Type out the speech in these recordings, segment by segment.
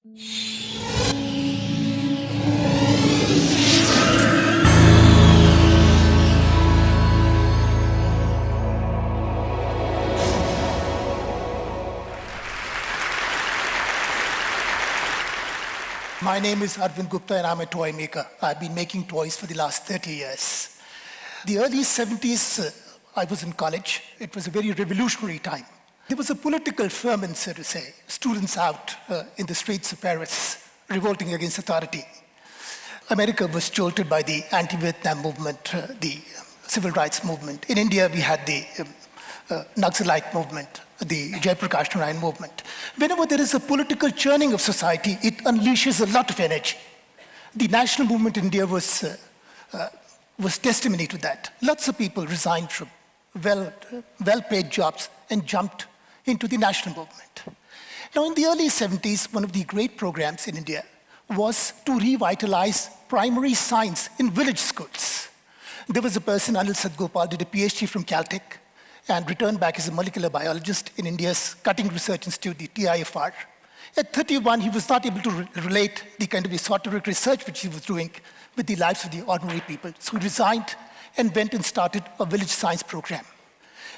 My name is A르빈드 and I'm a toy maker. I've been making toys for the last 30 years. The early 70s, I was in college. It was a very revolutionary time. There was a political ferment, so to say, students out in the streets of Paris revolting against authority. America was jolted by the anti-Vietnam movement, the civil rights movement. In India, we had the Naxalite movement, the Jayaprakash Narayan movement. Whenever there is a political churning of society, it unleashes a lot of energy. The national movement in India was testimony to that. Lots of people resigned from well-paid jobs and jumped into the national movement. Now, in the early 70s, one of the great programs in India was to revitalize primary science in village schools. There was a person, Anil Sadgopal, did a PhD from Caltech, and returned back as a molecular biologist in India's cutting research institute, the TIFR. At 31, he was not able to relate the kind of esoteric research which he was doing with the lives of the ordinary people. So he resigned and went and started a village science program.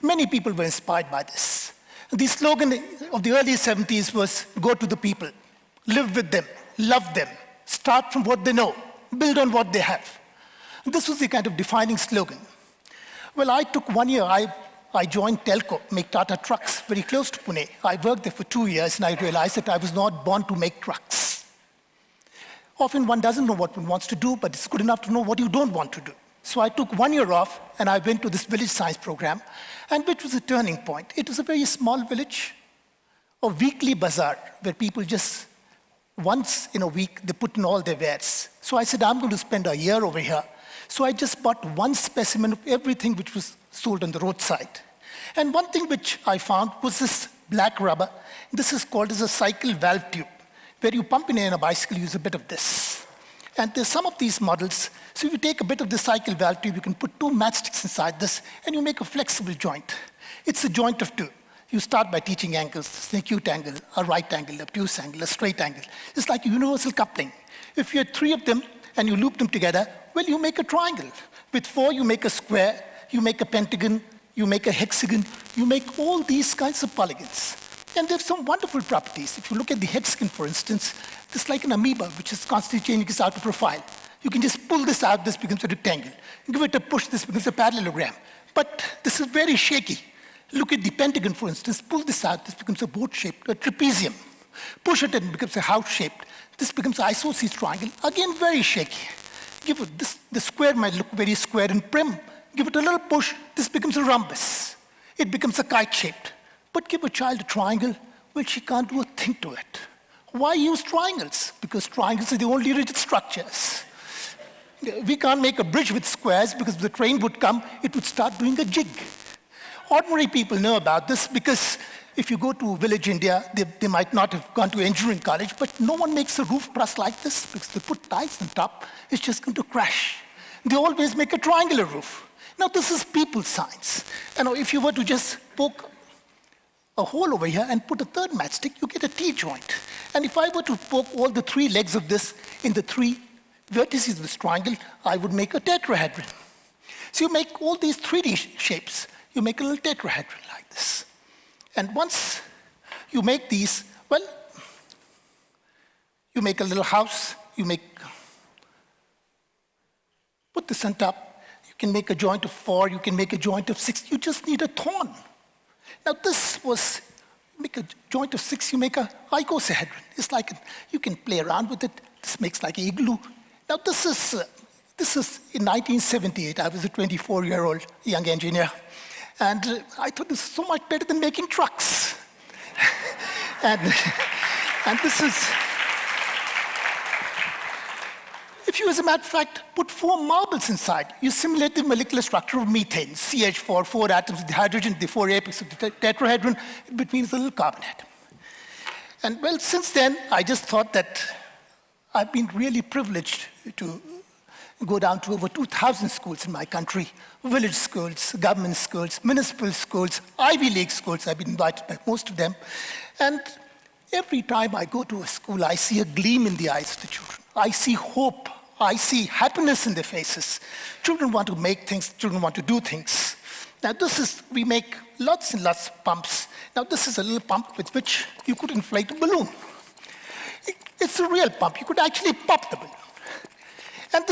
Many people were inspired by this. The slogan of the early 70s was, go to the people, live with them, love them, start from what they know, build on what they have. This was the kind of defining slogan. Well, I took 1 year, I joined Telco, make Tata trucks, very close to Pune. I worked there for 2 years, and I realized that I was not born to make trucks. Often one doesn't know what one wants to do, but it's good enough to know what you don't want to do. So I took 1 year off, and I went to this village science program, and which was a turning point. It was a very small village, a weekly bazaar, where people just, once in a week, they put in all their wares. So I said, I'm going to spend a year over here. So I just bought one specimen of everything which was sold on the roadside. And one thing which I found was this black rubber. This is called as a cycle valve tube, where you pump in a bicycle, use a bit of this. And there's some of these models. So if you take a bit of the cycle valve tube, you can put 2 matchsticks inside this, and you make a flexible joint. It's a joint of 2. You start by teaching angles, an acute angle, a right angle, a obtuse angle, a straight angle. It's like a universal coupling. If you had 3 of them and you loop them together, well, you make a triangle. With 4, you make a square, you make a pentagon, you make a hexagon, you make all these kinds of polygons. And there's some wonderful properties. If you look at the hexagon, for instance, it's like an amoeba, which is constantly changing its outer profile. You can just pull this out, this becomes a rectangle. Give it a push, this becomes a parallelogram. But this is very shaky. Look at the pentagon, for instance. Pull this out, this becomes a boat-shaped, a trapezium. Push it and it becomes a house-shaped. This becomes an isosceles triangle. Again, very shaky. Give it this, the square might look very square and prim. Give it a little push, this becomes a rhombus. It becomes a kite-shaped. But give a child a triangle, well, she can't do a thing to it. Why use triangles? Because triangles are the only rigid structures. We can't make a bridge with squares because if the train would come, it would start doing a jig. Ordinary people know about this because if you go to village India, they might not have gone to engineering college, but no one makes a roof truss like this because they put tiles on top, it's just going to crash. They always make a triangular roof. Now, this is people science. And if you were to just poke a hole over here and put a 3rd matchstick, you get a T-joint. And if I were to poke all the 3 legs of this in the 3 vertices of this triangle, I would make a tetrahedron. So you make all these 3D shapes. You make a little tetrahedron like this. And once you make these, well, you make a little house, put this on top. You can make a joint of 4, you can make a joint of 6. You just need a thorn. Now this was, make a joint of 6, you make a icosahedron. It's like, you can play around with it. This makes like an igloo. Now this is in 1978. I was a 24-year-old young engineer. And I thought this is so much better than making trucks. and this is, if you, as a matter of fact, put 4 marbles inside, you simulate the molecular structure of methane, CH4, 4 atoms of the hydrogen, the 4 apex of the tetrahedron, between the little carbon atom. And well, since then, I just thought that I've been really privileged to go down to over 2,000 schools in my country, village schools, government schools, municipal schools, Ivy League schools. I've been invited by most of them. And Every time I go to a school, I see a gleam in the eyes of the children. I see hope. I see happiness in their faces. Children want to make things. Children want to do things. Now, we make lots and lots of pumps. Now, this is a little pump with which you could inflate a balloon. It's a real pump. You could actually pop the balloon. And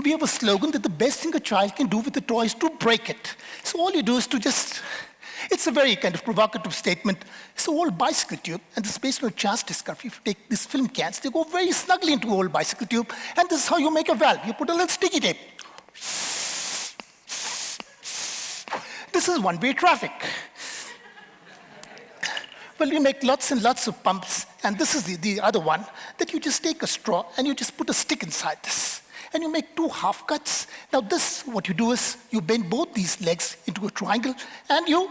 we have a slogan that the best thing a child can do with the toy is to break it. So all you do is to it's a very kind of provocative statement. It's an old bicycle tube, and this is based on a chance discovery. If you take these film cans, they go very snugly into an old bicycle tube, and this is how you make a valve. You put a little sticky tape. This is one-way traffic. Well, you make lots and lots of pumps, and this is the other one, that you just take a straw, and you just put a stick inside this. And you make two half cuts. Now what you do is you bend both these legs into a triangle, and you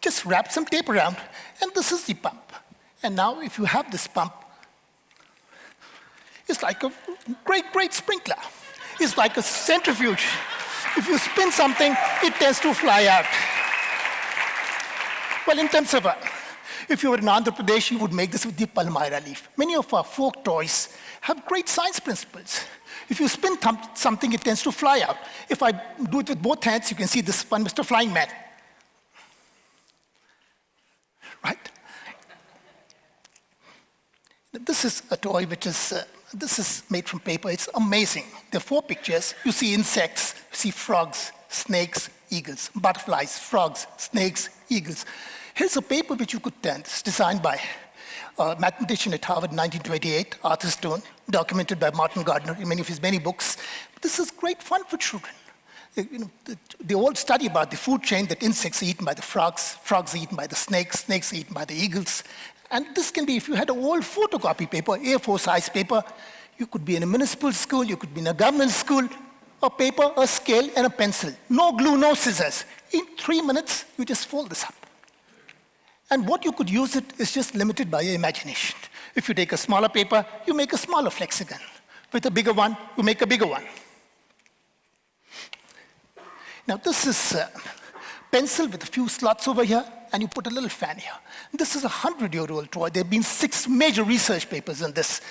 just wrap some tape around, and this is the pump. And now if you have this pump, it's like a great, great sprinkler. It's like a centrifuge. If you spin something, it tends to fly out. Well, in terms of, if you were in Andhra Pradesh, you would make this with the palmyra leaf. Many of our folk toys have great science principles. If you spin something, it tends to fly out. If I do it with both hands, you can see this one, Mr. Flying Man. Right? This is a toy which this is made from paper. It's amazing. There are 4 pictures. You see insects, you see frogs, snakes, eagles, butterflies, frogs, snakes, eagles. Here's a paper which you could turn. It's designed by a mathematician at Harvard in 1928, Arthur Stone, documented by Martin Gardner in many of his many books. This is great fun for children. They all study about the food chain, that insects are eaten by the frogs, frogs are eaten by the snakes, snakes are eaten by the eagles. And this can be, if you had an old photocopy paper, A4 size paper, you could be in a municipal school, you could be in a government school, a paper, a scale, and a pencil. No glue, no scissors. In 3 minutes, you just fold this up. And what you could use it is just limited by your imagination. If you take a smaller paper, you make a smaller flexigon. With a bigger one, you make a bigger one. Now, this is a pencil with a few slots over here, and you put a little fan here. This is a 100-year-old toy. There have been 6 major research papers on this.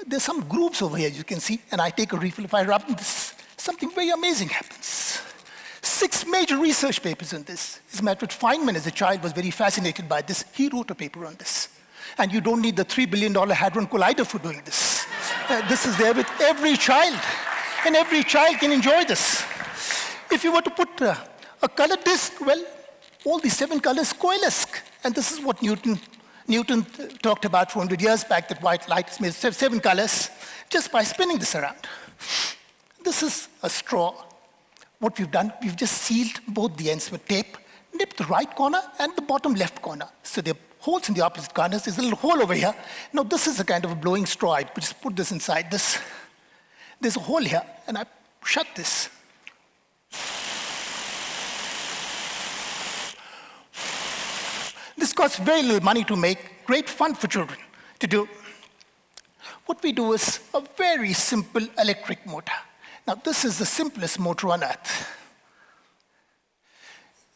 There's some grooves over here, you can see, and I take a refill. If I rub this, something very amazing happens. 6 major research papers on this. As a matter of fact, Feynman, as a child, was very fascinated by this. He wrote a paper on this. And you don't need the $3 billion Hadron Collider for doing this. This is there with every child. And every child can enjoy this. If you were to put a colored disk, well, all the 7 colors coalesce. And this is what Newton talked about 400 years back, that white light is made of 7 colors, just by spinning this around. This is a straw. What we've done, we've just sealed both the ends with tape, nipped the right corner and the bottom left corner. So there are holes in the opposite corners. There's a little hole over here. Now, this is a kind of a blowing straw. I just put this inside this. There's a hole here, and I shut this. This costs very little money to make, great fun for children to do. What we do is a very simple electric motor. Now, this is the simplest motor on earth.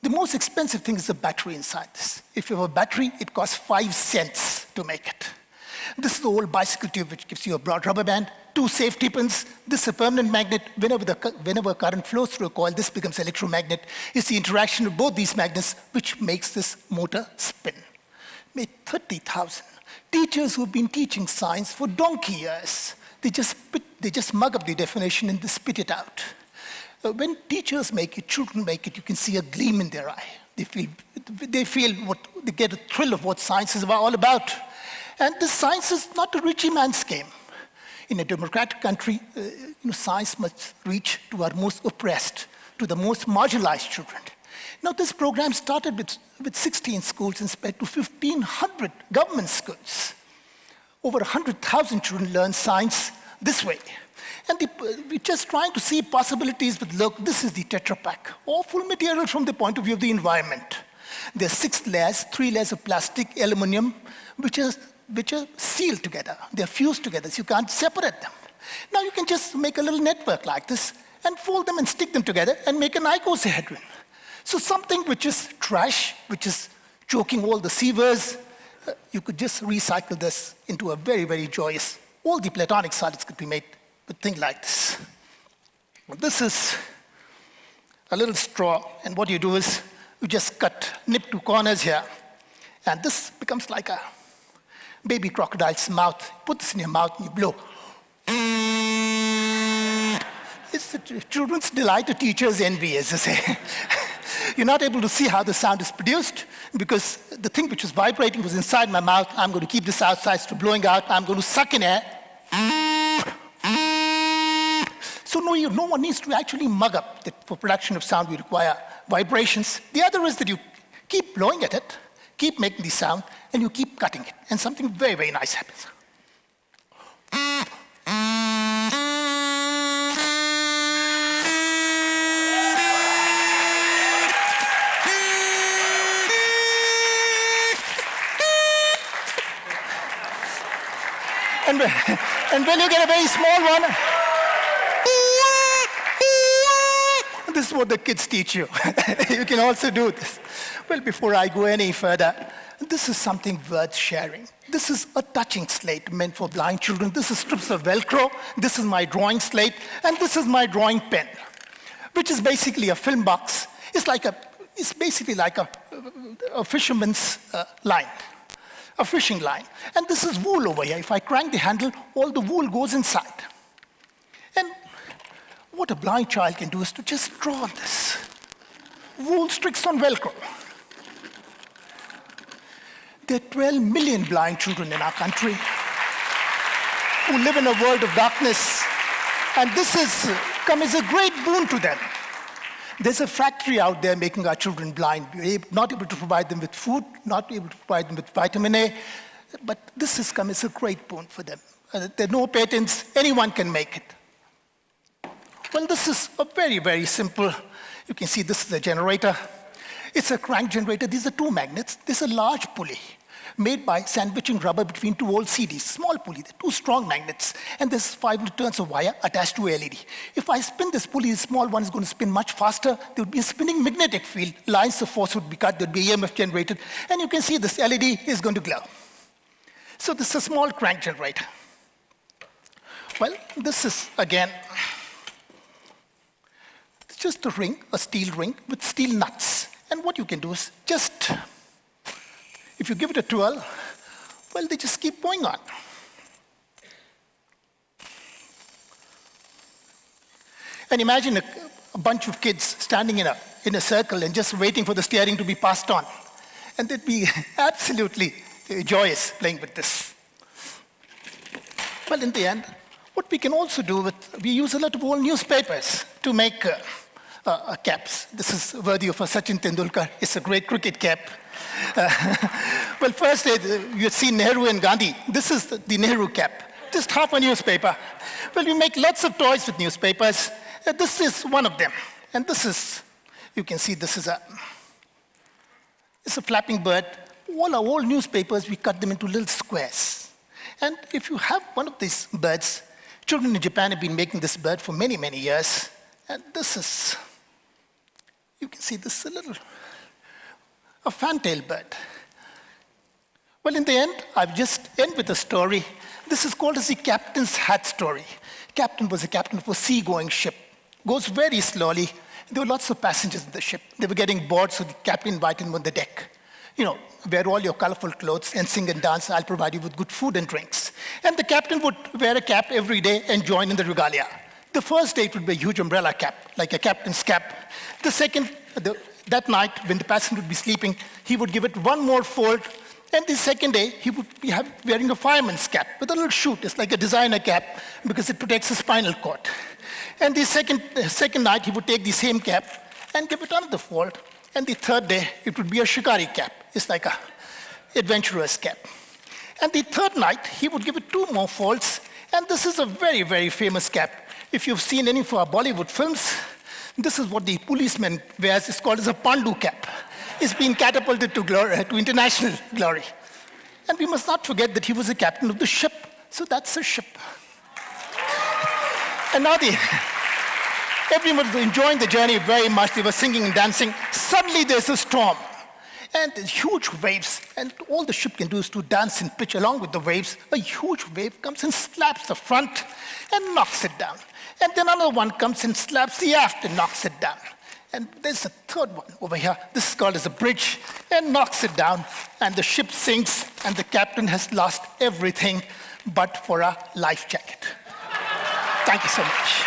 The most expensive thing is the battery inside this. If you have a battery, it costs 5 cents to make it. This is the old bicycle tube, which gives you a broad rubber band, 2 safety pins. This is a permanent magnet. Whenever current flows through a coil, this becomes an electromagnet. It's the interaction of both these magnets which makes this motor spin. Made 30,000. Teachers who've been teaching science for donkey years, they just mug up the definition and they spit it out. When teachers make it, children make it, you can see a gleam in their eye. They get a thrill of what science is all about. And this science is not a richy man's game. In a democratic country, science must reach to our most oppressed, to the most marginalized children. Now, this program started with 16 schools and spread to 1,500 government schools. Over 100,000 children learn science this way. And we're just trying to see possibilities with, look, this is the Tetra Pak, awful material from the point of view of the environment. There are 6 layers, 3 layers of plastic, aluminum, which are sealed together. They're fused together, so you can't separate them. Now you can just make a little network like this and fold them and stick them together and make an icosahedron. So something which is trash, which is choking all the sewers, you could just recycle this into a very, very joyous, all the platonic solids could be made with things like this. This is a little straw, and what you do is you just nip two corners here, and this becomes like a baby crocodile's mouth. Put this in your mouth and you blow. It's the children's delight, a teacher's envy, as they say. You're not able to see how the sound is produced because the thing which was vibrating was inside my mouth. I'm going to keep this outside, so blowing out. I'm going to suck in air. So no one needs to actually mug up that for production of sound we require vibrations. The other is that you keep blowing at it, keep making the sound, and you keep cutting it, and something very, very nice happens. And when you get a very small one, this is what the kids teach you. You can also do this. Well, before I go any further, this is something worth sharing. This is a touching slate meant for blind children. This is strips of Velcro. This is my drawing slate. And this is my drawing pen, which is basically a film box. It's basically like a fisherman's line. A fishing line. And this is wool over here. If I crank the handle, all the wool goes inside. And what a blind child can do is to just draw on this. Wool sticks on Velcro. There are 12 million blind children in our country who live in a world of darkness. And this has come as a great boon to them. There's a factory out there making our children blind. We're not able to provide them with food, not able to provide them with vitamin A, but this has come as a great boon for them. There are no patents, anyone can make it. Well, this is a very, very simple, you can see this is a generator. It's a crank generator. These are two magnets. This is a large pulley made by sandwiching rubber between two old CDs. Small pulley, two strong magnets. And there's 5 turns of wire attached to a LED. If I spin this pulley, the small one is going to spin much faster. There would be a spinning magnetic field. Lines of force would be cut. There would be EMF generated. And you can see this LED is going to glow. So this is a small crank generator. Well, this is, again, just a ring, a steel ring with steel nuts. And what you can do is just, if you give it a twirl, well, they just keep going on. And imagine a bunch of kids standing in a circle and just waiting for the steering to be passed on. And they'd be absolutely joyous playing with this. Well, in the end, what we can also do we use a lot of old newspapers to make caps. This is worthy of a Sachin Tendulkar. It's a great cricket cap. Well, first, you had seen Nehru and Gandhi. This is the Nehru cap, just half a newspaper. Well, we make lots of toys with newspapers. This is one of them. And this is, you can see this is it's a flapping bird. All our old newspapers, we cut them into little squares. And if you have one of these birds, children in Japan have been making this bird for many, many years. And this is, you can see this is a fantail bird. Well, in the end, I've just end with a story. This is called as the captain's hat story. Captain was a captain of a sea-going ship. Goes very slowly. There were lots of passengers in the ship. They were getting bored, so the captain invited them on the deck. You know, wear all your colorful clothes and sing and dance. I'll provide you with good food and drinks. And the captain would wear a cap every day and join in the regalia. The first day, it would be a huge umbrella cap, like a captain's cap. The second, that night, when the passenger would be sleeping, he would give it one more fold. And the second day, he would be wearing a fireman's cap with a little chute. It's like a designer cap because it protects the spinal cord. And the second night, he would take the same cap and give it another fold. And the third day, it would be a shikari cap. It's like a adventurer's cap. And the third night, he would give it 2 more folds. And this is a very, very famous cap. If you've seen any of our Bollywood films, this is what the policeman wears. It's called as a Pandu cap. It's been catapulted to glory, to international glory. And we must not forget that he was the captain of the ship. So that's a ship. And now everyone was enjoying the journey very much. They were singing and dancing. Suddenly there's a storm. and there's huge waves, and all the ship can do is to dance and pitch along with the waves. A huge wave comes and slaps the front and knocks it down. And then another one comes and slaps the aft and knocks it down. And there's a third one over here. This is called as a bridge, and knocks it down, and the ship sinks, and the captain has lost everything but for a life jacket. Thank you so much.